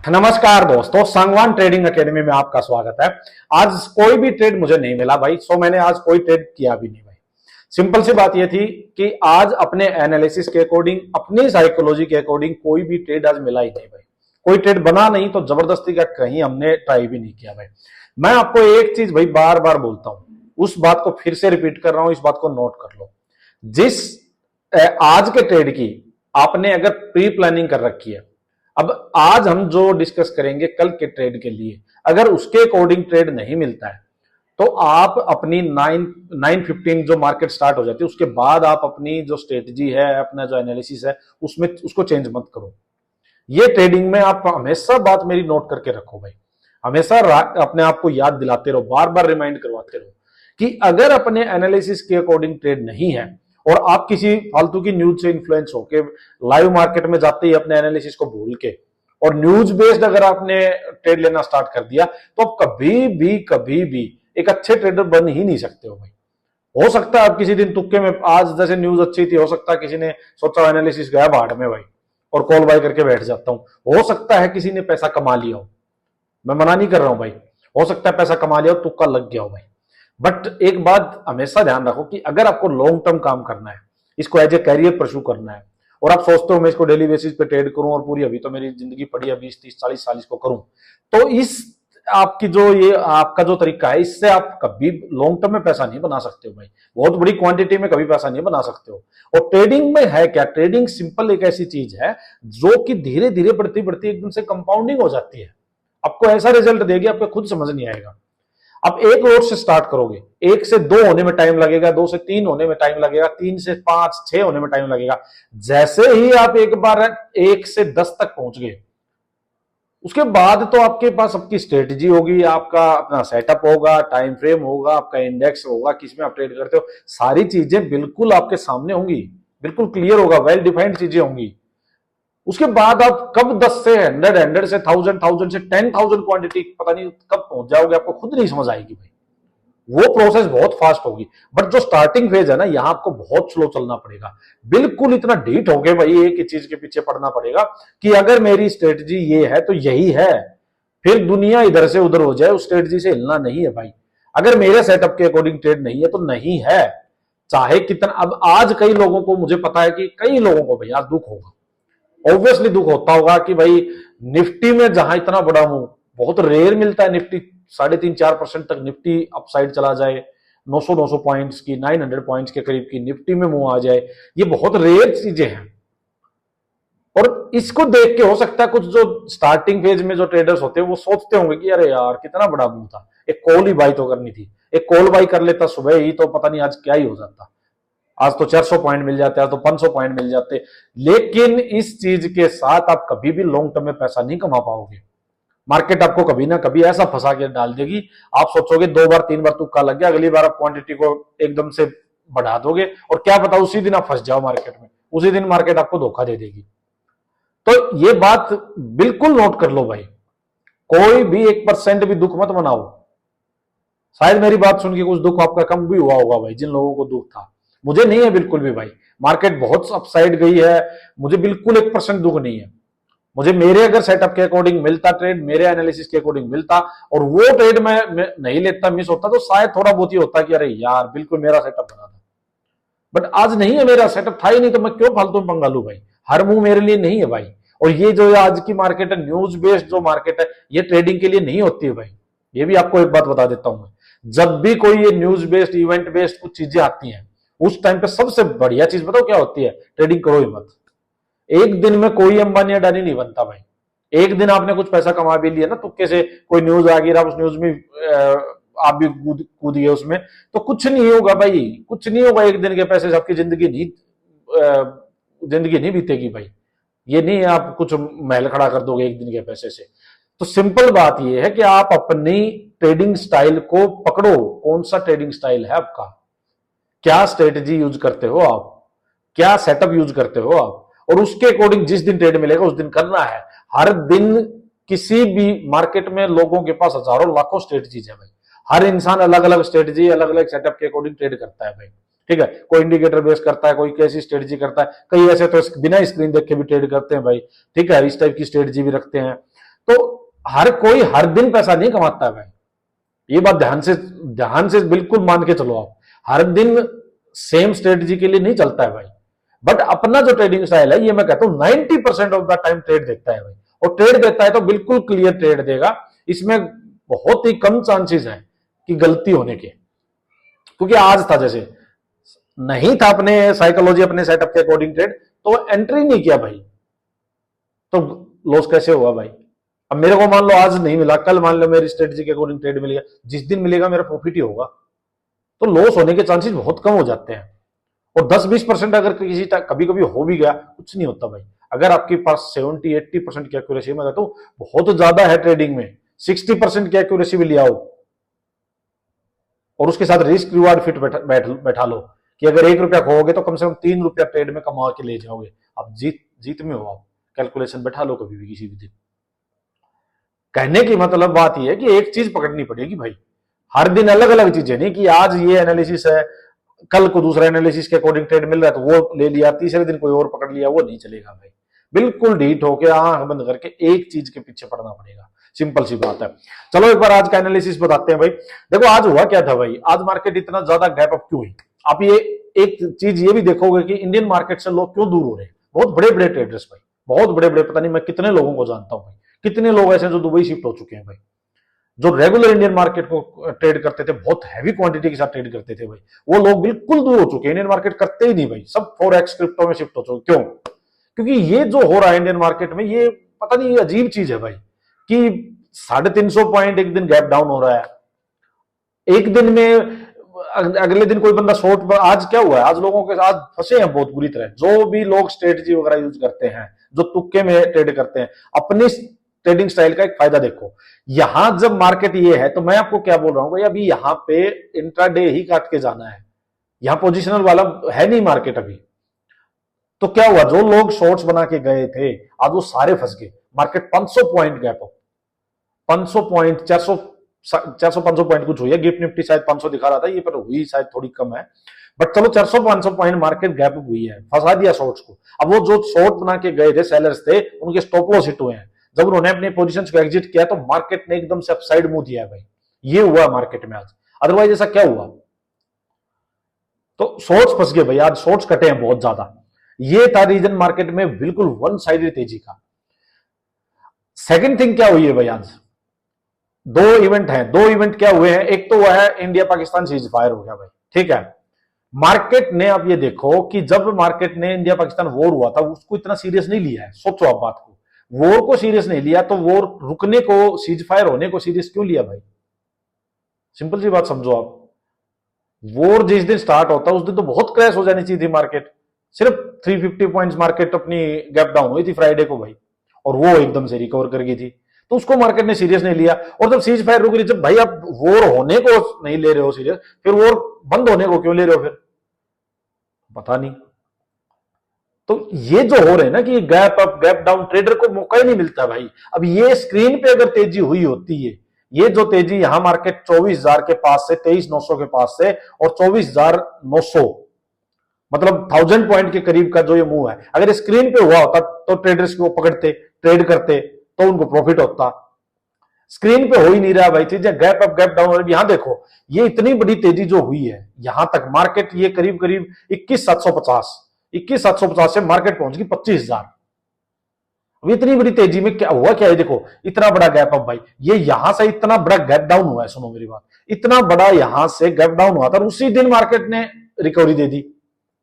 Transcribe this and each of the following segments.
नमस्कार दोस्तों, Sangwan trading academy में आपका स्वागत है। आज कोई भी ट्रेड मुझे नहीं मिला भाई, सो मैंने आज कोई ट्रेड किया भी नहीं भाई। सिंपल सी बात यह थी कि आज अपने एनालिसिस के अकॉर्डिंग, अपनी साइकोलॉजी के अकॉर्डिंग कोई भी ट्रेड आज मिला ही नहीं भाई। कोई ट्रेड बना नहीं तो जबरदस्ती का कहीं हमने ट्राई भी नहीं किया भाई। मैं आपको एक चीज भाई बार बार बोलता हूं, उस बात को फिर से रिपीट कर रहा हूं, इस बात को नोट कर लो। जिस आज के ट्रेड की आपने अगर प्री प्लानिंग कर रखी है, अब आज हम जो डिस्कस करेंगे कल के ट्रेड के लिए, अगर उसके अकॉर्डिंग ट्रेड नहीं मिलता है तो आप अपनी 9:15 जो मार्केट स्टार्ट हो जाती है उसके बाद आप अपनी जो स्ट्रेटजी है, अपना जो एनालिसिस है उसमें उसको चेंज मत करो। ये ट्रेडिंग में आप हमेशा बात मेरी नोट करके रखो भाई, हमेशा अपने आप को याद दिलाते रहो, बार बार रिमाइंड करवाते रहो कि अगर अपने एनालिसिस के अकॉर्डिंग ट्रेड नहीं है और आप किसी फालतू की न्यूज से इन्फ्लुएंस होके लाइव मार्केट में जाते ही अपने एनालिसिस को भूल के और न्यूज बेस्ड अगर आपने ट्रेड लेना स्टार्ट कर दिया तो आप कभी भी एक अच्छे ट्रेडर बन ही नहीं सकते हो भाई। हो सकता है आप किसी दिन तुक्के में, आज जैसे न्यूज अच्छी थी, हो सकता है किसी ने सोचा एनालिसिस गया भाड़ में भाई और कॉल बाय करके बैठ जाता हूं। हो सकता है किसी ने पैसा कमा लिया हो, मैं मना नहीं कर रहा हूं भाई, हो सकता है पैसा कमा लिया हो, तुक्का लग गया हो भाई। बट एक बात हमेशा ध्यान रखो कि अगर आपको लॉन्ग टर्म काम करना है, इसको एज ए कैरियर परस्यू करना है और आप सोचते हो मैं इसको डेली बेसिस पे ट्रेड करूं और पूरी अभी तो मेरी जिंदगी पड़ी है 20 30 40 साल इसको करूं, तो इस आपकी जो ये आपका जो तरीका है इससे आप कभी लॉन्ग टर्म में पैसा नहीं बना सकते हो भाई। बहुत बड़ी क्वांटिटी में कभी पैसा नहीं बना सकते हो। और ट्रेडिंग में है क्या, ट्रेडिंग सिंपल एक ऐसी चीज है जो कि धीरे धीरे बढ़ती बढ़ती एकदम से कंपाउंडिंग हो जाती है, आपको ऐसा रिजल्ट देगी आपको खुद समझ नहीं आएगा। आप एक लॉट से स्टार्ट करोगे, 1 से 2 होने में टाइम लगेगा, 2 से 3 होने में टाइम लगेगा, 3 से 5 6 होने में टाइम लगेगा। जैसे ही आप एक बार 1 से 10 तक पहुंच गए उसके बाद तो आपके पास आपकी स्ट्रेटजी होगी, आपका अपना सेटअप होगा, टाइम फ्रेम होगा, आपका इंडेक्स होगा, किसमें आप ट्रेड करते हो, सारी चीजें बिल्कुल आपके सामने होंगी, बिल्कुल क्लियर होगा, वेल डिफाइंड चीजें होंगी। उसके बाद आप कब 10 से 100, 100 से 1000, 1000 से 10,000 क्वांटिटी पता नहीं कब पहुंच जाओगे, आपको खुद नहीं समझ आएगी भाई। वो प्रोसेस बहुत फास्ट होगी। बट जो स्टार्टिंग फेज है ना, यहां आपको बहुत स्लो चलना पड़ेगा, बिल्कुल इतना डीट हो गए भाई, एक ही चीज के पीछे पड़ना पड़ेगा कि अगर मेरी स्ट्रेटजी ये है तो यही है, फिर दुनिया इधर से उधर हो जाए उस स्ट्रेटजी से हिलना नहीं है भाई। अगर मेरे सेटअप के अकॉर्डिंग ट्रेड नहीं है तो नहीं है, चाहे कितना। अब आज कई लोगों को, मुझे पता है कि कई लोगों को भाई आज दुख होगा, ऑब्वियसली दुख होता होगा कि भाई निफ्टी में जहां इतना बड़ा मूव, बहुत रेयर मिलता है निफ्टी 3.5-4% तक निफ्टी अपसाइड चला जाए, 900 पॉइंट्स की, 900 पॉइंट्स के करीब की निफ्टी में मूव आ जाए, ये बहुत रेयर चीजें हैं। और इसको देख के हो सकता है कुछ जो स्टार्टिंग फेज में जो ट्रेडर्स होते हैं वो सोचते होंगे कि अरे यार कितना बड़ा मूव था, एक कॉल ही बाई तो करनी थी, एक कॉल बाई कर लेता सुबह ही तो पता नहीं आज क्या ही हो जाता, आज तो 400 पॉइंट मिल जाते, आज तो 500 पॉइंट मिल जाते। लेकिन इस चीज के साथ आप कभी भी लॉन्ग टर्म में पैसा नहीं कमा पाओगे। मार्केट आपको कभी ना कभी ऐसा फंसा के डाल देगी, आप सोचोगे 2 बार 3 बार तुक्का लग गया, अगली बार आप क्वांटिटी को एकदम से बढ़ा दोगे और क्या पता उसी दिन आप फंस जाओ मार्केट में, उसी दिन मार्केट आपको धोखा दे देगी। तो ये बात बिल्कुल नोट कर लो भाई, कोई भी 1% भी दुख मत मनाओ। शायद मेरी बात सुन के कुछ दुख आपका कम भी हुआ होगा भाई, जिन लोगों को दुख था, मुझे नहीं है बिल्कुल भी भाई। मार्केट बहुत अपसाइड गई है, मुझे बिल्कुल 1% दुख नहीं है। मुझे मेरे अगर सेटअप के अकॉर्डिंग मिलता ट्रेड, मेरे एनालिसिस के अकॉर्डिंग मिलता और वो ट्रेड मैं नहीं लेता, मिस होता, तो शायद थोड़ा बहुत ही होता कि अरे यार बिल्कुल मेरा सेटअप बना था। बट आज नहीं है, मेरा सेटअप था ही नहीं तो मैं क्यों फालतू में पंगा लूं भाई। हर मूव मेरे लिए नहीं है भाई। और ये जो आज की मार्केट है, न्यूज बेस्ड जो मार्केट है, ये ट्रेडिंग के लिए नहीं होती है भाई। ये भी आपको एक बात बता देता हूं मैं, जब भी कोई ये न्यूज बेस्ड, इवेंट बेस्ड कुछ चीजें आती हैं, उस टाइम पे सबसे बढ़िया चीज बताओ क्या होती है, ट्रेडिंग करो ही मत। एक दिन में कोई अंबानी अडानी नहीं बनता भाई। एक दिन आपने कुछ पैसा कमा भी लिया ना तुक्के से, कोई न्यूज आ गई, आप उस न्यूज में आप भी कूद गए उसमें, तो कुछ नहीं होगा भाई, कुछ नहीं होगा। एक दिन के पैसे से आपकी जिंदगी नहीं बीतेगी भाई। ये नहीं आप कुछ महल खड़ा कर दोगे एक दिन के पैसे से। तो सिंपल बात यह है कि आप अपनी ट्रेडिंग स्टाइल को पकड़ो, कौन सा ट्रेडिंग स्टाइल है आपका, क्या स्ट्रेटजी यूज करते हो आप, क्या सेटअप यूज करते हो आप, और उसके अकॉर्डिंग जिस दिन ट्रेड मिलेगा उस दिन करना है। हर दिन किसी भी मार्केट में लोगों के पास हजारों लाखों स्ट्रेटजीज है भाई, हर इंसान अलग अलग स्ट्रेटजी, अलग अलग सेटअप के अकॉर्डिंग ट्रेड करता है भाई। ठीक है, कोई इंडिकेटर बेस करता है, कोई कैसी स्ट्रेटजी करता है, कई ऐसे तो बिना स्क्रीन देख के भी ट्रेड करते हैं भाई। ठीक है, इस टाइप की स्ट्रेटजी भी रखते हैं। तो हर कोई हर दिन पैसा नहीं कमाता है भाई, ये बात ध्यान से बिल्कुल मान के चलो आप। हर दिन सेम स्ट्रेटजी के लिए नहीं चलता है भाई। बट अपना जो ट्रेडिंग स्टाइल है, ये मैं कहता हूं 90% ऑफ द टाइम ट्रेड देता है भाई। और ट्रेड देता है तो बिल्कुल क्लियर ट्रेड देगा, इसमें बहुत ही कम चांसेस हैं कि गलती होने के। क्योंकि आज था, जैसे नहीं था अपने साइकोलॉजी अपने सेटअप के अकॉर्डिंग ट्रेड, तो एंट्री नहीं किया भाई, तो लॉस कैसे हुआ भाई। अब मेरे को मान लो आज नहीं मिला, कल मान लो मेरी स्ट्रेटजी के अकॉर्डिंग ट्रेड मिल गया, जिस दिन मिलेगा मेरा प्रॉफिट ही होगा। तो लॉस होने के चांसेस बहुत कम हो जाते हैं। और 10-20% अगर किसी कभी कभी हो भी गया, कुछ नहीं होता भाई। अगर आपके पास 70-80% की एक्यूरेसी में, तो बहुत ज्यादा है ट्रेडिंग में। 60% की एक्यूरेसी भी ले आओ और उसके साथ रिस्क रिवार्ड फिट बैठा लो कि अगर 1 रुपया खोओगे तो कम से कम 3 रुपया ट्रेड में कमा के ले जाओगे। अब जीत में हो आप, कैलकुलेशन बैठा लो कभी भी किसी भी दिन। कहने की मतलब बात यह है कि एक चीज पकड़नी पड़ेगी भाई, हर दिन अलग अलग चीजें नहीं कि आज ये एनालिसिस है, कल को दूसरा एनालिसिस के अकॉर्डिंग ट्रेड मिल रहा है तो वो ले लिया, तीसरे दिन कोई और पकड़ लिया, वो नहीं चलेगा भाई। बिल्कुल ढीठ होकर आंख बंद करके एक चीज के पीछे पड़ना पड़ेगा, सिंपल सी बात है। चलो एक बार आज का एनालिसिस बताते हैं भाई। देखो आज हुआ क्या था भाई, आज मार्केट इतना ज्यादा गैप अप क्यों हुई। आप ये एक चीज ये भी देखोगे कि इंडियन मार्केट से लोग क्यों दूर हो रहे हैं। बहुत बड़े बड़े ट्रेडर्स भाई, बहुत बड़े बड़े, पता नहीं मैं कितने लोगों को जानता हूं भाई, कितने लोग ऐसे जो दुबई शिफ्ट हो चुके हैं भाई, जो रेगुलर इंडियन मार्केट को ट्रेड करते थे, बहुत हैवी क्वांटिटी के साथ ट्रेड करते थे भाई, वो लोग बिल्कुल दूर हो चुके हैं, इंडियन मार्केट करते ही नहीं भाई, सब फॉरेक्स क्रिप्टो में शिफ्ट हो चुके। क्यों? क्योंकि ये जो हो रहा है इंडियन मार्केट में, ये पता नहीं, ये अजीब चीज है भाई कि 350 पॉइंट एक दिन गैप डाउन हो रहा है, एक दिन में अगले दिन कोई बंदा शॉर्ट। आज क्या हुआ है, आज लोगों के साथ फंसे हैं बहुत बुरी तरह, जो भी लोग स्ट्रेटजी वगैरह यूज करते हैं, जो तुक्के में ट्रेड करते हैं। अपनी ट्रेडिंग स्टाइल का एक फायदा देखो, यहां जब मार्केट ये है तो मैं आपको क्या बोल रहा हूं भाई, अभी यहां पे इंट्राडे ही काट के जाना है, यहां पोजिशनल वाला है नहीं मार्केट अभी। तो क्या हुआ, जो लोग शॉर्ट्स बना के गए थे आज वो सारे फंस गए। Market 500 point gap up, 500 point, 400-500 point कुछ हुई है। गिफ्ट निफ्टी शायद 500 दिखा रहा था, ये पर हुई शायद थोड़ी कम है, बट चलो 400-500 पॉइंट मार्केट गैप अप हुई है, फंसा दिया शॉर्ट्स को। अब वो जो शॉर्ट बना के गए थे, सेलर्स थे, उनके स्टॉप लॉस हिट हुए हैं। जब उन्होंने अपने पोजीशंस को एग्जिट किया तो मार्केट ने एकदम से अपसाइड मूव दिया है भाई, ये हुआ मार्केट में आज। अदरवाइज ऐसा क्या हुआ, तो शॉर्ट्स फंस गए भाई, आज शॉर्ट्स कटे हैं बहुत ज्यादा। ये था रीजन मार्केट में बिल्कुल वन साइडेड तेजी का। सेकंड थिंग क्या हुई है भाई, आज दो इवेंट हैं। दो इवेंट क्या हुए हैं, एक तो हुआ है इंडिया पाकिस्तान सीज फायर हो गया भाई, ठीक है। मार्केट ने, अब ये देखो कि जब मार्केट ने इंडिया पाकिस्तान वॉर हुआ था उसको इतना सीरियस नहीं लिया है। सोचो आप बात को, वॉर को सीरियस नहीं लिया तो वॉर रुकने को, सीज फायर होने को सीरियस क्यों लिया भाई। सिंपल सी बात समझो आप, वॉर जिस दिन स्टार्ट होता उस दिन तो बहुत क्रैश हो जानी चाहिए थी मार्केट। सिर्फ 350 पॉइंट्स मार्केट अपनी गैप डाउन हुई थी फ्राइडे को भाई, और वो एकदम से रिकवर कर गई थी, तो उसको मार्केट ने सीरियस नहीं लिया। और जब सीज फायर रुक रही, जब भाई आप वॉर होने को नहीं ले रहे हो सीरियस, फिर वॉर बंद होने को क्यों ले रहे हो फिर, पता नहीं। तो ये जो हो रहे हैं ना कि gap up gap down, trader को मौका ही नहीं मिलता भाई। अब ये स्क्रीन पे अगर तेजी हुई होती है, ये जो तेजी यहां मार्केट 24,000 के पास से, 23,900 के पास से और 24,900, मतलब 1000 पॉइंट के करीब का जो ये मूव है, अगर स्क्रीन पे हुआ होता तो ट्रेडर्स को पकड़ते, ट्रेड करते, तो उनको प्रॉफिट होता। स्क्रीन पे हो ही नहीं रहा भाई चीजें, गैप अप गैप डाउन। यहां देखो, ये इतनी बड़ी तेजी जो हुई है यहां तक, मार्केट ये करीब करीब 21,750 से मार्केट पहुंच गई 25,000। इतनी बड़ी तेजी में क्या हुआ, क्या है देखो, इतना बड़ा गैप अप भाई, ये यहां से इतना बड़ा गैप डाउन हुआ है। सुनो मेरी बात, इतना बड़ा यहां से गैप डाउन हुआ था और उसी दिन मार्केट ने रिकवरी दे दी,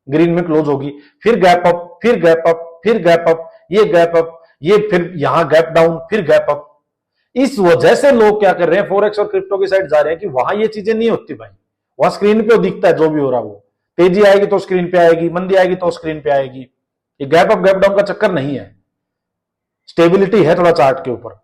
ग्रीन में क्लोज होगी, फिर गैप अप, फिर गैप अप, फिर गैप अप, ये गैप अप, ये फिर यहां गैप डाउन, फिर गैप अप। इस वजह से लोग क्या कर रहे हैं, फॉरेक्स और क्रिप्टो की साइड जा रहे हैं कि वहां ये चीजें नहीं होती भाई, वहां स्क्रीन पे दिखता है जो भी हो रहा, वो तेजी आएगी तो स्क्रीन पे आएगी, मंदी आएगी तो स्क्रीन पे आएगी। ये गैप अप गैप डाउन का चक्कर नहीं है, स्टेबिलिटी है थोड़ा चार्ट के ऊपर।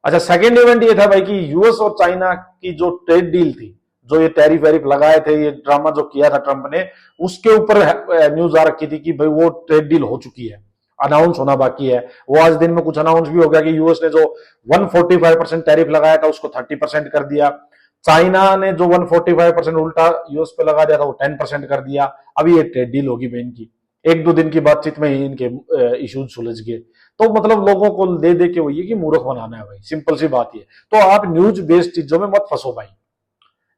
अच्छा, सेकेंड इवेंट ये था भाई कि यूएस और चाइना की जो ट्रेड डील थी, जो ये टैरिफ वैरिफ लगाए थे, ये ड्रामा जो किया था ट्रंप ने, उसके ऊपर न्यूज आ रखी थी कि भाई वो ट्रेड डील हो चुकी है, अनाउंस होना बाकी है। वो आज दिन में कुछ अनाउंस भी हो गया कि यूएस ने जो 145% टैरिफ लगाया था उसको 30% कर दिया, चाइना ने जो 145% उल्टा यूएस पे लगा दिया था वो 10% कर दिया। अभी ये ट्रेड डील होगी बहन की, एक दो दिन की बातचीत में ही इनके इश्यूज सुलझ गए। तो मतलब लोगों को दे दे के वही है कि मूर्ख बनाना है भाई, सिंपल सी बात है। तो आप न्यूज बेस्ड चीजों में मत फंसो भाई।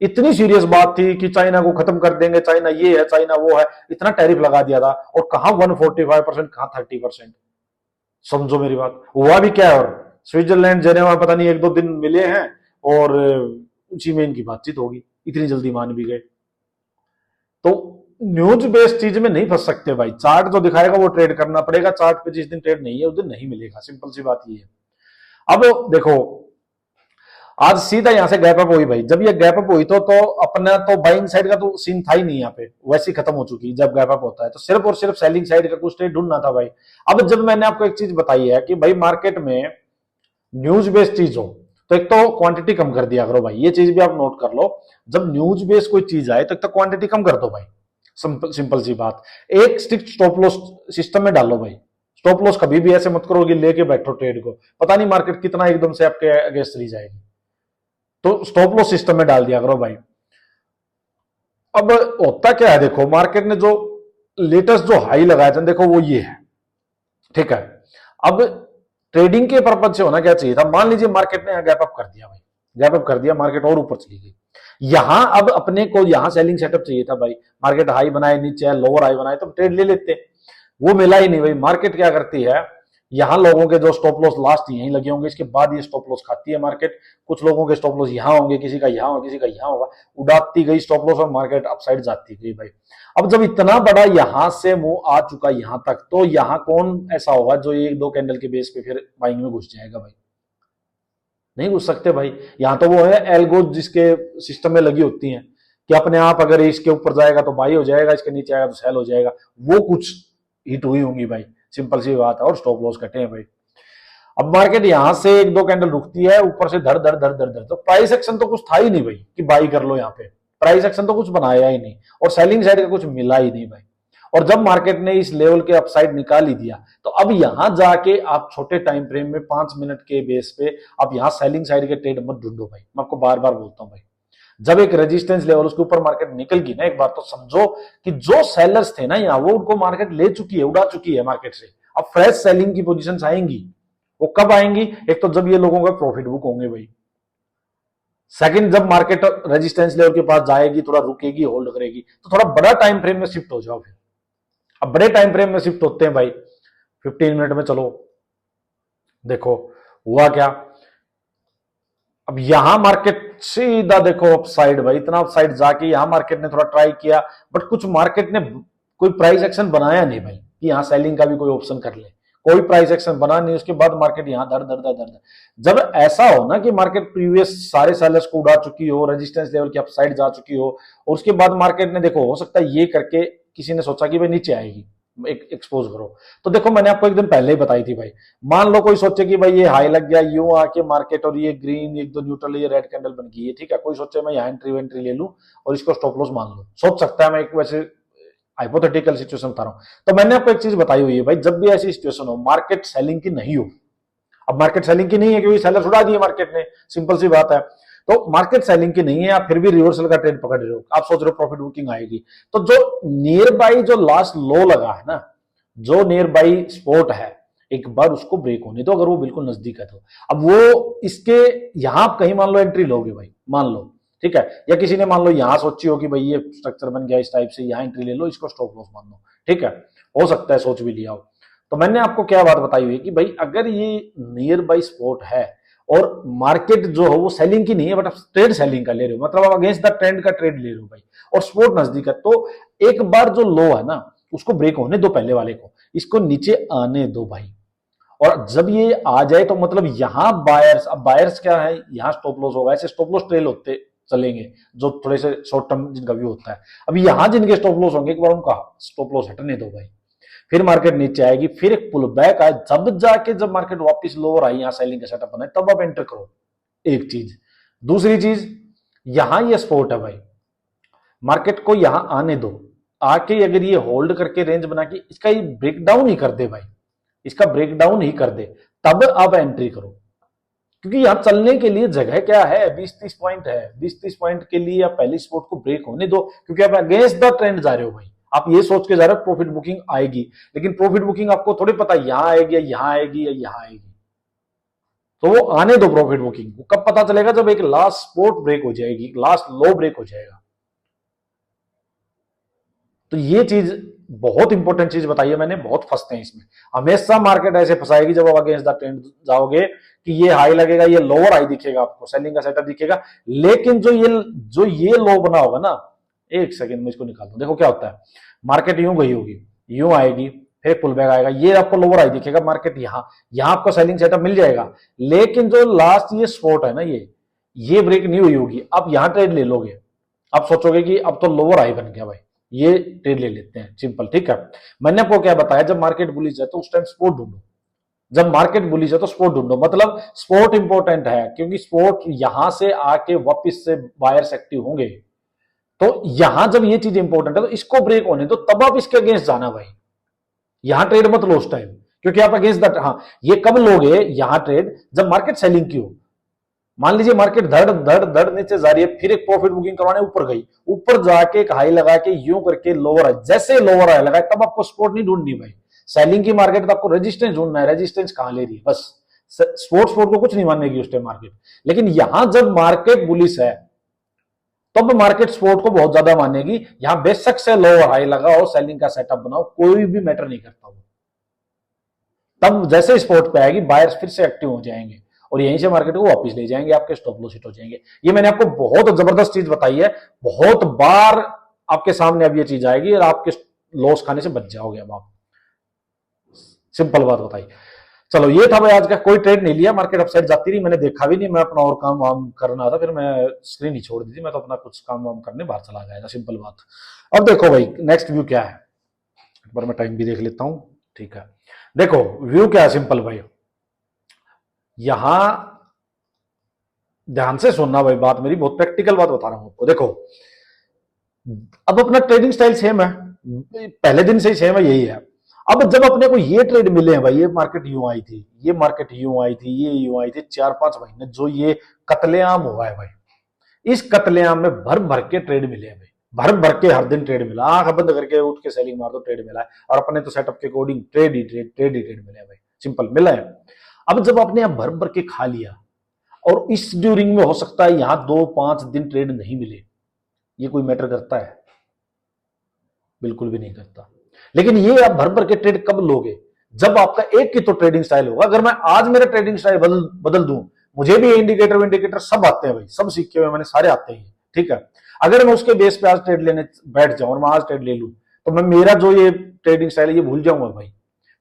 इतनी सीरियस बात थी कि चाइना को खत्म कर देंगे, चाइना ये है, चाइना वो है, इतना टैरिफ लगा दिया था, और कहां 145%, कहां 30%। समझो मेरी बात, हुआ भी क्या है। और स्विट्जरलैंड जेनेवा पता नहीं एक दो दिन मिले हैं और उसी में इनकी बातचीत होगी, इतनी जल्दी मान भी गए। तो न्यूज बेस्ड चीज में नहीं फंस सकते भाई। चार्ट जो दिखाएगा वो ट्रेड करना पड़ेगा, चार्ट पे जिस दिन ट्रेड नहीं है उस दिन नहीं मिलेगा, सिंपल सी बात ये है। अब देखो, आज सीधा यहां से गैप अप हुई भाई। जब ये गैप अप हुई तो अपना तो बाइंग साइड का तो सीन था ही नहीं, यहाँ पे वैसे ही खत्म हो चुकी। जब गैप अप होता है तो सिर्फ और सिर्फ सेलिंग साइड का कुछ ट्रेड ढूंढना था भाई। अब जब मैंने आपको एक चीज बताई है कि भाई मार्केट में न्यूज बेस्ड चीज हो तो एक तो क्वांटिटी कम कर दिया करो भाई, ये चीज भी आप नोट कर लो। जब न्यूज बेस्ड कोई चीज आए तो एक तो क्वांटिटी कम कर दो भाई, सिंपल सी बात। एक स्ट्रिक्ट स्टॉप लॉस सिस्टम में डालो भाई। स्टॉप लॉस कभी भी ऐसे मत करो कि लेके बैठो ट्रेड को, पता नहीं मार्केट कितना एकदम से आपके अगेंस्ट चली जाएगी। तो स्टॉप लॉस सिस्टम में डाल दिया करो भाई। अब होता क्या है, देखो मार्केट ने जो लेटेस्ट जो हाई लगाया था देखो वो ये है, ठीक है। अब ट्रेडिंग के पर्पज से होना क्या चाहिए था, मान लीजिए मार्केट ने यहां गैप अप कर दिया भाई, गैप अप कर दिया, मार्केट और ऊपर चली गई। यहां अब अपने को यहां सेलिंग सेटअप चाहिए था भाई, मार्केट हाई बनाए नीचे लोअर हाई बनाए तो ट्रेड ले लेते, वो मिला ही नहीं भाई। मार्केट क्या करती है, यहां लोगों के जो स्टॉप लॉस लास्ट यहीं लगे होंगे, इसके बाद ये स्टॉप लॉस खाती है मार्केट। कुछ लोगों के स्टॉप लॉस यहां होंगे, किसी का यहां होगा, किसी का यहां होगा, उड़ाती गई स्टॉप लॉस और मार्केट अपसाइड जाती गई भाई। अब जब इतना बड़ा यहां से मुंह आ चुका यहां तक, तो यहां कौन ऐसा होगा जो एक दो कैंडल के बेस पे फिर बाइंग में घुस जाएगा भाई? नहीं घुस सकते भाई। यहां तो वो है एल्गोज जिसके सिस्टम में लगी होती हैं कि अपने आप अगर इसके ऊपर जाएगा तो बाई हो जाएगा, इसके नीचे आएगा तो सेल हो जाएगा, वो कुछ हिट हुई होंगी भाई, सिंपल सी बात है, और स्टॉप लॉस कटे हैं भाई। अब मार्केट यहां से एक दो कैंडल रुकती है, ऊपर से धर धर धर धर धर, तो प्राइस एक्शन तो कुछ था ही नहीं भाई कि बाई कर लो। यहाँ पे प्राइस एक्शन तो कुछ बनाया ही नहीं, और सेलिंग साइड का कुछ मिला ही नहीं भाई। और जब मार्केट ने इस लेवल के अपसाइड निकाल ही दिया, तो अब यहां जाके आप छोटे टाइम फ्रेम में 5 मिनट के बेस पे आप यहां सेलिंग साइड के ट्रेड मत ढूंढो भाई। मैं आपको बार बार बोलता हूं भाई, जब एक रेजिस्टेंस लेवल उसके ऊपर मार्केट निकल गई ना एक बार, तो समझो कि जो सेलर्स थे ना यहाँ, वो उनको मार्केट ले चुकी है, उड़ा चुकी है मार्केट से। अब फ्रेश सेलिंग की पोजीशंस आएंगी, वो कब आएंगी? एक तो जब ये लोगों का प्रॉफिट बुक होंगे भाई। सेकंड, जब मार्केट रेजिस्टेंस लेवल के पास जाएगी, थोड़ा रुकेगी, होल्ड करेगी, तो थोड़ा बड़ा टाइम फ्रेम में शिफ्ट हो जाओ फिर। अब बड़े टाइम फ्रेम में शिफ्ट होते हैं भाई 15 मिनट में। चलो देखो हुआ क्या, अब यहां मार्केट सीधा देखो अपसाइड भाई, इतना अपसाइड जाके यहां मार्केट ने थोड़ा ट्राई किया, बट कुछ मार्केट ने कोई प्राइस एक्शन बनाया नहीं भाई कि यहां सेलिंग का भी कोई ऑप्शन कर ले। कोई प्राइस एक्शन बना नहीं, उसके बाद मार्केट यहां दर दर दर दर। जब ऐसा हो ना कि मार्केट प्रीवियस सारे सेलर्स को उड़ा चुकी हो, रेजिस्टेंस लेवल की अपसाइड जा चुकी हो, और उसके बाद मार्केट ने देखो, हो सकता है ये करके किसी ने सोचा कि भाई नीचे आएगी, एक एक्सपोज करो। तो देखो मैंने आपको एक दिन पहले ही बताई थी भाई, मान लो कोई सोचे कि भाई ये हाई लग गया, यूं आके मार्केट और ये ग्रीन एक दो न्यूट्रल ये रेड कैंडल बन गई है, ठीक है। कोई सोचे मैं यहाँ एंट्री ले लूं और इसको स्टॉप लॉस मान लो, सोच सकता है। मैं एक वैसे हाइपोथेटिकल सिचुएशन बता रहा हूं। तो मैंने आपको एक चीज बताई हुई है भाई, जब भी ऐसी सिचुएशन हो मार्केट सेलिंग की नहीं हो, अब मार्केट सेलिंग की नहीं है क्योंकि सेलर उड़ा दिए मार्केट ने, सिंपल सी बात है। तो मार्केट सेलिंग की नहीं है, आप फिर भी रिवर्सल का ट्रेंड पकड़ रहे हो, आप सोच रहे हो प्रॉफिट बुकिंग आएगी, तो जो नियर बाई जो लास्ट लो लगा है ना, जो नियर बाई स्पॉट है, एक बार उसको ब्रेक होने दो, अगर वो बिल्कुल नजदीक है तो। अब वो इसके यहां आप कहीं मान लो एंट्री लोगे भाई, मान लो, ठीक है, या किसी ने मान लो यहां सोची हो कि भाई ये स्ट्रक्चर बन गया इस टाइप से, यहां एंट्री ले लो, इसको स्टॉप लॉस मान लो, ठीक है, हो सकता है सोच भी लिया हो। तो मैंने आपको क्या बात बताई हुई है कि भाई अगर ये नियर बाई स्पॉट है और मार्केट जो है वो सेलिंग की नहीं है, बट आप ट्रेड सेलिंग का ले रहे हो, मतलब आप अगेंस्ट द ट्रेंड का ट्रेड ले रहे हो भाई, और स्पॉट नजदीक है, तो एक बार जो लो है ना उसको ब्रेक होने दो, पहले वाले को, इसको नीचे आने दो भाई। और जब ये आ जाए तो मतलब यहां बायर्स, अब बायर्स क्या है, यहां स्टॉप लॉस होगा, ऐसे स्टॉप लॉस ट्रेल होते चलेंगे जो थोड़े से शॉर्ट टर्म जिनका व्यू होता है। अब यहां जिनके स्टॉप लॉस होंगे, एक बार उनका स्टॉप लॉस हटने दो भाई, फिर मार्केट नीचे आएगी, फिर एक पुल बैक आए, जब जाके जब मार्केट वापस लोअर आई, यहां सेलिंग का सेटअप बनाए, तब आप एंटर करो। एक चीज, दूसरी चीज, यहां ये स्पॉट है भाई, मार्केट को यहां आने दो, आके अगर ये होल्ड करके रेंज बना के इसका ये ब्रेकडाउन ही कर दे भाई, इसका ब्रेकडाउन ही कर दे, तब आप एंट्री करो। क्योंकि यहां चलने के लिए जगह क्या है, 20-30 पॉइंट है, 20-30 पॉइंट के लिए आप पहली स्पॉट को ब्रेक होने दो, क्योंकि आप अगेंस्ट द ट्रेंड जा रहे हो भाई, आप ये सोच के जा रहे हो प्रॉफिट बुकिंग आएगी, लेकिन प्रॉफिट बुकिंग आपको थोड़ी पता यहां आएगी या यहां आएगी या यहां आएगी। तो वो आने दो प्रॉफिट बुकिंग, कब पता चलेगा? जब एक लास्ट स्पॉट ब्रेक हो जाएगी, लास्ट लो ब्रेक हो जाएगा। तो ये चीज बहुत इंपॉर्टेंट चीज बताई है मैंने, बहुत फंसते हैं इसमें। हमेशा मार्केट ऐसे फंसाएगी जब आप अगेंस्ट द ट्रेंड जाओगे कि ये हाई लगेगा, ये लोअर हाई दिखेगा आपको, सेलिंग का सेटअप दिखेगा, लेकिन जो ये लो बना होगा ना, एक सेकंड में इसको निकालता हूं। देखो क्या होता है, मार्केट यूं गई होगी, यूं आएगी, फिर पुल बैक आएगा, ये आपको लोअर हाई दिखेगा, मार्केट यहां आपको सेलिंग सेटअप मिल जाएगा, लेकिन जो लास्ट ये स्पॉट है ना, ये ब्रेक नहीं हुई होगी, आप यहां ट्रेड ले लोगे, आप सोचोगे कि अब तो लोअर हाई बन गया भाई, ये ट्रेड ले लेते हैं, सिंपल। ठीक है, मैंने आपको क्या बताया, जब मार्केट बुलिश है तो उस टाइम स्पॉट ढूंढो, जब मार्केट बुलिश है तो स्पॉट ढूंढो, मतलब स्पॉट इंपॉर्टेंट है, क्योंकि स्पॉट यहां से आके वापस से बायर्स एक्टिव होंगे, तो यहां जब ये चीज इंपॉर्टेंट है तो इसको ब्रेक होने तो तब आप इसके अगेंस्ट जाना भाई, यहां ट्रेड मत लो उस टाइम, क्योंकि आप अगेंस्ट द, हाँ ये कब लोगे यहां ट्रेड, जब मार्केट सेलिंग की हो। मान लीजिए मार्केट धड़ धड़ धड़ नीचे जा रही है, फिर एक प्रॉफिट बुकिंग करवाने ऊपर गई, ऊपर जाके एक हाई लगा के यूं करके लोअर, जैसे लोअर हाई लगा तब आपको स्पॉट नहीं ढूंढनी भाई, सेलिंग की मार्केट तो आपको रेजिस्टेंस ढूंढना है, रेजिस्टेंस कहां ले रही है, बस स्पोर्ट को कुछ नहीं मानेगी उस टाइम मार्केट। लेकिन यहां जब मार्केट बुलिश है तब मार्केट स्पोर्ट को बहुत ज्यादा मानेगी, यहां बेशक से लोअर हाई लगाओ, सेलिंग का सेटअप बनाओ, कोई भी मैटर नहीं करता वो, तब जैसे स्पोर्ट पे आएगी बायर्स फिर से एक्टिव हो जाएंगे और यहीं से मार्केट को वापस ले जाएंगे, आपके स्टॉप लॉस हिट हो जाएंगे। ये मैंने आपको बहुत जबरदस्त चीज बताई है, बहुत बार आपके सामने अब ये चीज आएगी और आपके लॉस खाने से बच जाओगे अब आप, सिंपल बात बताई। चलो ये था भाई आज का, कोई ट्रेड नहीं लिया, मार्केट अपसाइड जाती रही, मैंने देखा भी नहीं, मैं अपना और काम वाम करना था, फिर मैं स्क्रीन ही छोड़ दी थी, मैं तो अपना कुछ काम वाम करने बाहर चला गया था, सिंपल बात। अब देखो भाई नेक्स्ट व्यू क्या है, एक बार मैं टाइम भी देख लेता हूं, ठीक है। देखो व्यू क्या है सिंपल भाई, यहां ध्यान से सुनना भाई, बात मेरी बहुत प्रैक्टिकल बात बता रहा हूं आपको। देखो अब अपना ट्रेडिंग स्टाइल सेम है, पहले दिन से ही सेम है, यही है। अब जब अपने को ये ट्रेड मिले हैं भाई, ये मार्केट यूं आई थी, ये मार्केट यूं आई थी, ये यूं आई थी, 4-5 महीने जो ये कत्लेआम हुआ है भाई, इस कत्लेआम में भर भर के ट्रेड मिले हैं भाई, भर भर के हर दिन ट्रेड मिला, आंख बंद करके उठ के सेलिंग मार दो ट्रेड मिला है, और अपने तो सेटअप के अकॉर्डिंग ट्रेड ही ट्रेड मिले हैं भाई, सिंपल मिला है। अब जब आपने यहां भर भर के खा लिया और इस ड्यूरिंग में हो सकता है यहां 2-5 दिन ट्रेड नहीं मिले, ये कोई मैटर करता है? बिल्कुल भी नहीं करता। लेकिन ये आप भर भर के ट्रेड कब लोगे? जब आपका एक की तो ट्रेडिंग स्टाइल होगा। अगर मैं आज मेरा ट्रेडिंग स्टाइल बदल दूं, मुझे भी इंडिकेटर सब आते हैं भाई, सब सीखे हुए मैंने, सारे आते हैं, ठीक है। अगर मैं उसके बेस पे आज ट्रेड लेने बैठ जाऊं और मैं आज ट्रेड ले लूं, तो मैं मेरा जो ये ट्रेडिंग स्टाइल है ये भूल जाऊंगा भाई।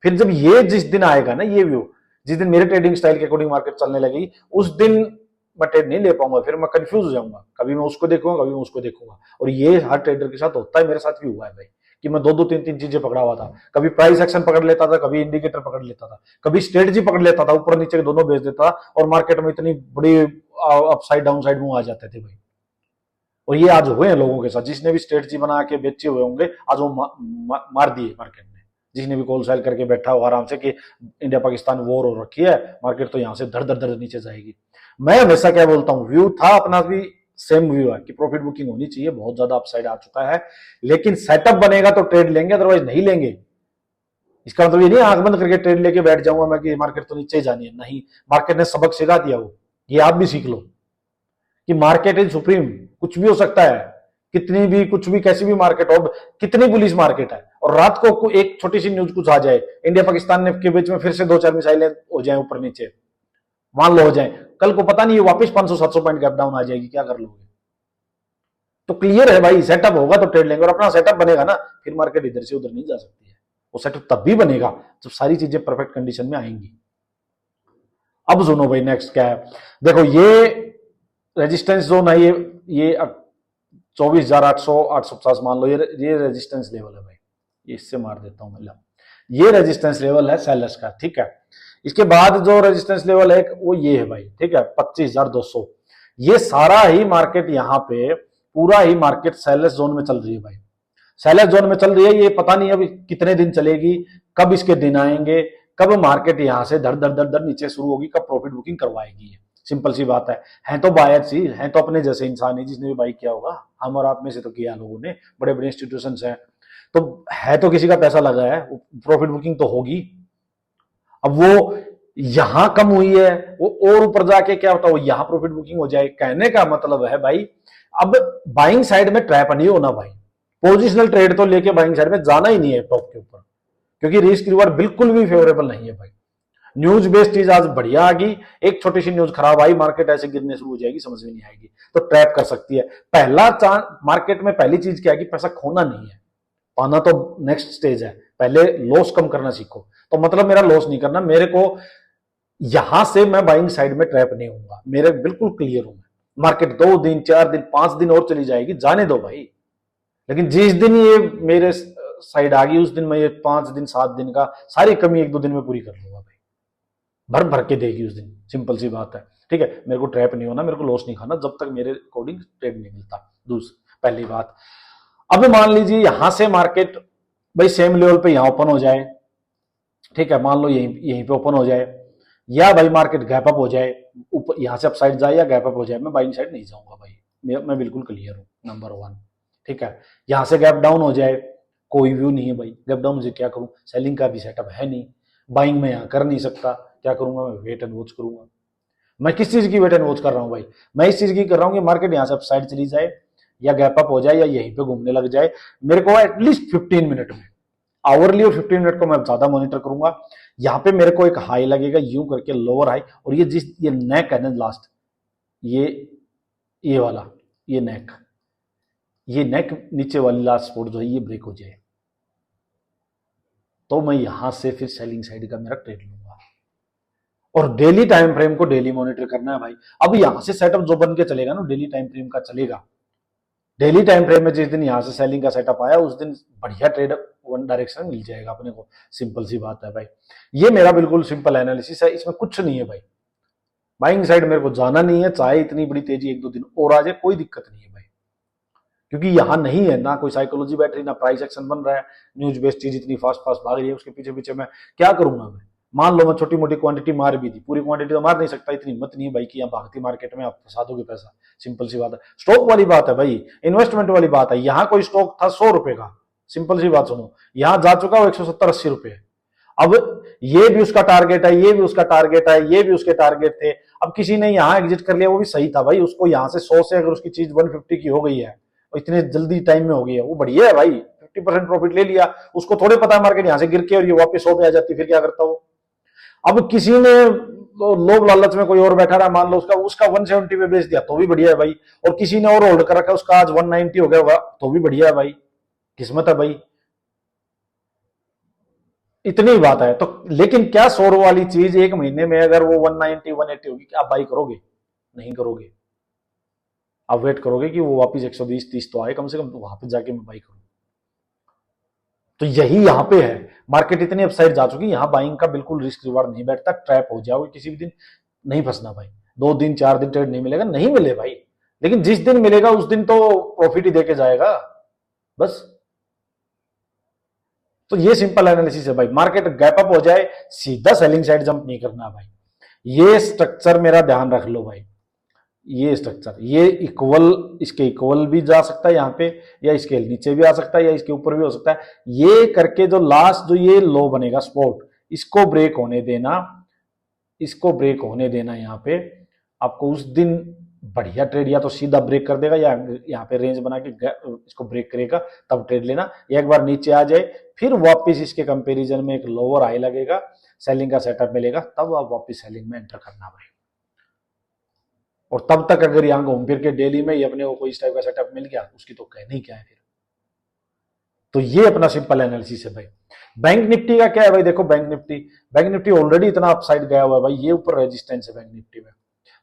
फिर जब ये जिस दिन आएगा ना, ये व्यू जिस दिन मेरे ट्रेडिंग स्टाइल के अकॉर्डिंग मार्केट चलने लगेगी, उस दिन मैं ट्रेड नहीं ले पाऊंगा, फिर मैं कंफ्यूज हो जाऊंगा, कभी मैं उसको देखूंगा, कभी मैं उसको देखूंगा। और ये हर ट्रेडर के साथ होता है, मेरे साथ भी हुआ है भाई, कि मैं 2-2-3-3 चीजें पकड़ा हुआ था, कभी प्राइस एक्शन पकड़ लेता था, कभी इंडिकेटर पकड़ लेता था, कभी स्ट्रेटजी पकड़ लेता था, ऊपर नीचे दोनों बेच देता था, और मार्केट में इतनी बड़ी अपसाइड डाउन साइड मूव आ जाते थे भाई। और ये आज हुए हैं लोगों के साथ, जिसने भी स्ट्रेटजी बना के बेचे हुए होंगे, आज वो मार दिए मार्केट में, जिसने भी कॉल सेल करके बैठा हो आराम से कि इंडिया पाकिस्तान वॉर हो रखी है, मार्केट तो यहां से धड़ धड़ धड़ नीचे जाएगी। मैं हमेशा क्या बोलता हूं, व्यू था अपना भी सेम व्यू है कि प्रॉफिट बुकिंग होनी चाहिए, बहुत ज्यादा अपसाइड आ चुका है, लेकिन सेटअप बनेगा तो ट्रेड लेंगे, अदरवाइज नहीं लेंगे। इसका मतलब ये नहीं आंख बंद करके ट्रेड लेके बैठ जाऊंगा मैं कि मार्केट तो नीचे ही जानी है, नहीं, मार्केट ने सबक सिखा दिया वो, ये आप भी सीख लो कि मार्केट इज सुप्रीम, कुछ भी हो सकता है, कितनी भी कुछ भी कैसी भी मार्केट हो, कितनी बुलिश मार्केट है, और रात को एक छोटी सी न्यूज कुछ आ जाए, इंडिया पाकिस्तान के बीच में फिर से 2-4 मिसाइलें हो जाए ऊपर नीचे, मान लो हो जाए, कल को पता नहीं वापस 500-700 पॉइंट गैप डाउन आ जाएगी, क्या कर लोगे? तो क्लियर है भाई, सेटअप होगा तो ट्रेड लेंगे, और अपना सेटअप बनेगा ना, फिर मार्केट इधर से उधर नहीं जा सकती है। वो सेटअप तब भी बनेगा जब सारी चीजें परफेक्ट कंडीशन में आएंगी। अब सुनो भाई नेक्स्ट क्या है, देखो ये रेजिस्टेंस जोन है, ये 24,800-850 मान लो, ये रेजिस्टेंस लेवल है भाई, ये इससे मार देता हूं, मतलब ये रेजिस्टेंस लेवल है सेलर्स का, ठीक है। इसके बाद जो रेजिस्टेंस लेवल है वो ये है भाई, ठीक है, 25,200। ये सारा ही मार्केट यहाँ पे पूरा ही मार्केट सेलर्स जोन में चल रही है भाई, सेलर्स जोन में चल रही है। ये पता नहीं अभी कितने दिन चलेगी, कब इसके दिन आएंगे, कब मार्केट यहां से धड़ धड़ धड़ धड़ नीचे शुरू होगी, कब प्रॉफिट बुकिंग करवाएगी, सिंपल सी बात है तो बायर्स ही हैं, तो अपने जैसे इंसान ही, जिसने भी बाई किया होगा, हम और आप में से तो किया लोगों ने, बड़े बड़े इंस्टीट्यूशंस हैं, तो है तो किसी का पैसा लगा है, प्रॉफिट बुकिंग तो होगी। अब वो यहां कम हुई है, वो और ऊपर जाके क्या होता है, वो यहां प्रॉफिट बुकिंग हो जाए। कहने का मतलब है भाई, अब बाइंग साइड में ट्रैप नहीं होना भाई। पोजिशनल ट्रेड तो लेके बाइंग साइड में जाना ही नहीं है टॉप के ऊपर, क्योंकि रिस्क रिवार्ड बिल्कुल भी फेवरेबल नहीं है भाई। न्यूज बेस्ड चीज आज बढ़िया आ गई, एक छोटी सी न्यूज खराब आई, मार्केट ऐसे गिरने शुरू हो जाएगी, समझ में नहीं आएगी, तो ट्रैप कर सकती है। पहला चांस मार्केट में, पहली चीज क्या है कि पैसा खोना नहीं है, पाना तो नेक्स्ट स्टेज है। पहले लॉस कम करना सीखो। तो मतलब मेरा लॉस नहीं करना, मेरे को यहां से मैं बाइंग साइड में ट्रैप नहीं होऊंगा, मेरे बिल्कुल क्लियर हूं मैं। मार्केट 2 दिन 4 दिन 5 दिन और चली जाएगी, जाने दो भाई, लेकिन जिस दिन ये मेरे साइड आ गई, उस दिन मैं ये 5 दिन 7 दिन का सारी कमी 1-2 दिन में पूरी कर लूंगा भाई, भर भर के देगी उस दिन। सिंपल सी बात है, ठीक है। मेरे को ट्रैप नहीं होना, मेरे को लॉस नहीं खाना जब तक मेरे अकॉर्डिंग ट्रेड नहीं मिलता। दूसरी पहली बात, अब मान लीजिए यहां से मार्केट भाई सेम लेवल पे यहां ओपन हो जाए, ठीक है, मान लो यहीं यहीं पे ओपन हो जाए, या भाई मार्केट गैप अप हो जाए, ऊपर यहां से अपसाइड जाए या गैप अप हो जाए, मैं बाइंग साइड नहीं जाऊंगा भाई, मैं बिल्कुल क्लियर हूं, नंबर 1, ठीक है। यहां से गैप डाउन हो जाए, कोई व्यू नहीं है भाई, गैप डाउन मुझे क्या करूं, सेलिंग का भी सेटअप है नहीं, बाइंग में यहां कर नहीं सकता, क्या करूंगा मैं, वेट एंड वॉच करूंगा। मैं किस चीज की वेट एंड वॉच कर रहा हूं भाई, मैं इस चीज की कर रहा हूं कि मार्केट यहां से अपसाइड चली जाए या गैप अप हो जाए या यहीं पे घूमने लग जाए। मेरे को एटलीस्ट 15 मिनट में, आवरली और 15 मिनट को मैं ज्यादा मॉनिटर करूंगा। यहां पे मेरे को एक हाई लगेगा यूं करके, लोअर हाई, और ये नेक है ना लास्ट, ये वाला, ये नेक नीचे वाली लास्ट स्पॉट जो है ये ब्रेक हो जाए, तो मैं यहां से फिर सेलिंग साइड का मेरा ट्रेड लूंगा। और डेली टाइम फ्रेम को डेली मॉनिटर करना है भाई। अब यहां से सेटअप जो बन के चलेगा ना, डेली टाइम फ्रेम का चलेगा। डेली टाइम फ्रेम में जिस दिन यहां से सेलिंग का सेटअप आया, उस दिन बढ़िया ट्रेड वन डायरेक्शन मिल जाएगा अपने को। सिंपल सी बात है भाई, ये मेरा बिल्कुल सिंपल एनालिसिस है, इसमें कुछ नहीं है भाई। बाइंग साइड मेरे को जाना नहीं है, चाहे इतनी बड़ी तेजी 1-2 दिन और आ जाए, कोई दिक्कत नहीं है भाई, क्योंकि यहां नहीं है ना कोई साइकोलॉजी बैठ रही, ना प्राइस एक्शन बन रहा है। न्यूज बेस्ड चीज इतनी फास्ट फास्ट भाग रही है, उसके पीछे पीछे मैं क्या करूंगा मैं। मान लो मैं छोटी मोटी क्वांटिटी मार भी दी, पूरी क्वांटिटी तो मार नहीं सकता, इतनी हिम्मत नहीं है भाई कि यहाँ भागती मार्केट में आप फंसा दोगे पैसा। सिंपल सी बात है, स्टॉक वाली बात है भाई, इन्वेस्टमेंट वाली बात है। यहाँ कोई स्टॉक था 100 रुपए का, सिंपल सी बात सुनो, यहाँ जा चुका वो 170-80 रुपए। अब ये भी उसका टारगेट है, ये भी उसका टारगेट है, ये भी उसके टारगेट थे। अब किसी ने यहाँ एग्जिट कर लिया, वो भी सही था भाई, उसको यहाँ से 100 से अगर उसकी चीज 150 की हो गई है, इतने जल्दी टाइम में हो गई है, वो बढ़िया है भाई, 50% प्रॉफिट ले लिया। उसको थोड़े पता है मार्केट यहां से गिर के और ये वापस 100 पे आ जाती, फिर क्या करता वो। अब किसी ने लोभ लालच में कोई और बैठा रहा, मान लो उसका 170 पे बेच दिया तो भी बढ़िया है भाई, और किसी ने और होल्ड कर रखा, उसका आज 190 हो गया तो भी बढ़िया है भाई, किस्मत है भाई। इतनी बात है तो, लेकिन क्या 100 वाली चीज एक महीने में अगर वो 190 180 होगी, क्या आप बाई करोगे? नहीं करोगे। आप वेट करोगे कि वो वापस 120-130 तो आए कम से कम, तो वहां पे जाके मैं बाई करूं। तो यही यहां पे है, मार्केट इतनी अपसाइड जा चुकी, यहां बाइंग का बिल्कुल रिस्क रिवार्ड नहीं बैठता, ट्रैप हो जाओगे किसी भी दिन, नहीं फंसना भाई। 2 दिन 4 दिन ट्रेड नहीं मिलेगा, नहीं मिले भाई, लेकिन जिस दिन मिलेगा उस दिन तो प्रॉफिट ही देके जाएगा बस। तो ये सिंपल एनालिसिस है भाई, मार्केट गैप अप हो जाए सीधा सेलिंग साइड जंप नहीं करना भाई। ये स्ट्रक्चर मेरा ध्यान रख लो भाई, ये स्ट्रक्चर, ये इक्वल, इसके इक्वल भी जा सकता है यहाँ पे, या इसके नीचे भी आ सकता है, या इसके ऊपर भी हो सकता है। ये करके जो लास्ट जो ये लो बनेगा स्पॉट, इसको ब्रेक होने देना, इसको ब्रेक होने देना यहाँ पे आपको। उस दिन बढ़िया ट्रेड या तो सीधा ब्रेक कर देगा, या यहाँ पे रेंज बना के इसको ब्रेक करेगा, तब ट्रेड लेना। एक बार नीचे आ जाए फिर वापस इसके कंपैरिजन में एक लोअर हाई लगेगा, सेलिंग का सेटअप मिलेगा, तब आप वापस सेलिंग में एंटर करना भाई। और तब तक अगर यहाँ घूम फिर के डेली में ही अपने को कोई इस टाइप का सेटअप मिल गया, उसकी तो कहने ही क्या है फिर। तो ये अपना सिंपल एनालिसिस है भाई। बैंक निफ्टी का क्या है भाई, देखो बैंक निफ्टी ऑलरेडी इतना अपसाइड गया हुआ है भाई, ये ऊपर रेजिस्टेंस है बैंक निफ्टी में।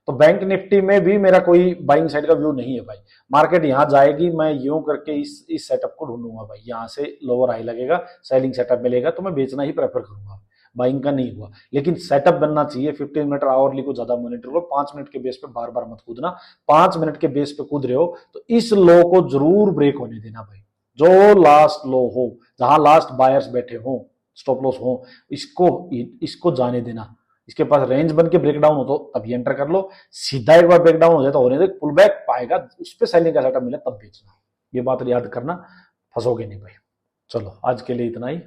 तो बैंक निफ्टी में भी मेरा कोई बाइंग साइड का व्यू नहीं है भाई। मार्केट यहां जाएगी, मैं यूं करके इस सेटअप को ढूंढूंगा भाई, यहां से लोअर हाई लगेगा, सेलिंग सेटअप मिलेगा तो मैं बेचना ही प्रेफर करूंगा, बाइंग का नहीं हुआ। लेकिन सेटअप बनना चाहिए। 15 मिनट आवरली को ज्यादा मॉनिटर करो, 5 मिनट के बेस पे बार बार मत कूदना। 5 मिनट के बेस पे कूद रहे हो तो इस लो को जरूर ब्रेक होने देना भाई, जो लास्ट लो हो, जहां लास्ट बायर्स बैठे हो, स्टॉप लॉस हो, इसको जाने देना। इसके पास रेंज बन के ब्रेकडाउन हो तो तभी एंटर कर लो, सीधा एक बार ब्रेकडाउन हो जाए तो होने दे, पुल बैक पाएगा उस पर सेलिंग का सेटअप मिले तब बेचना। ये बात याद करना, फंसोगे नहीं भाई। चलो आज के लिए इतना ही।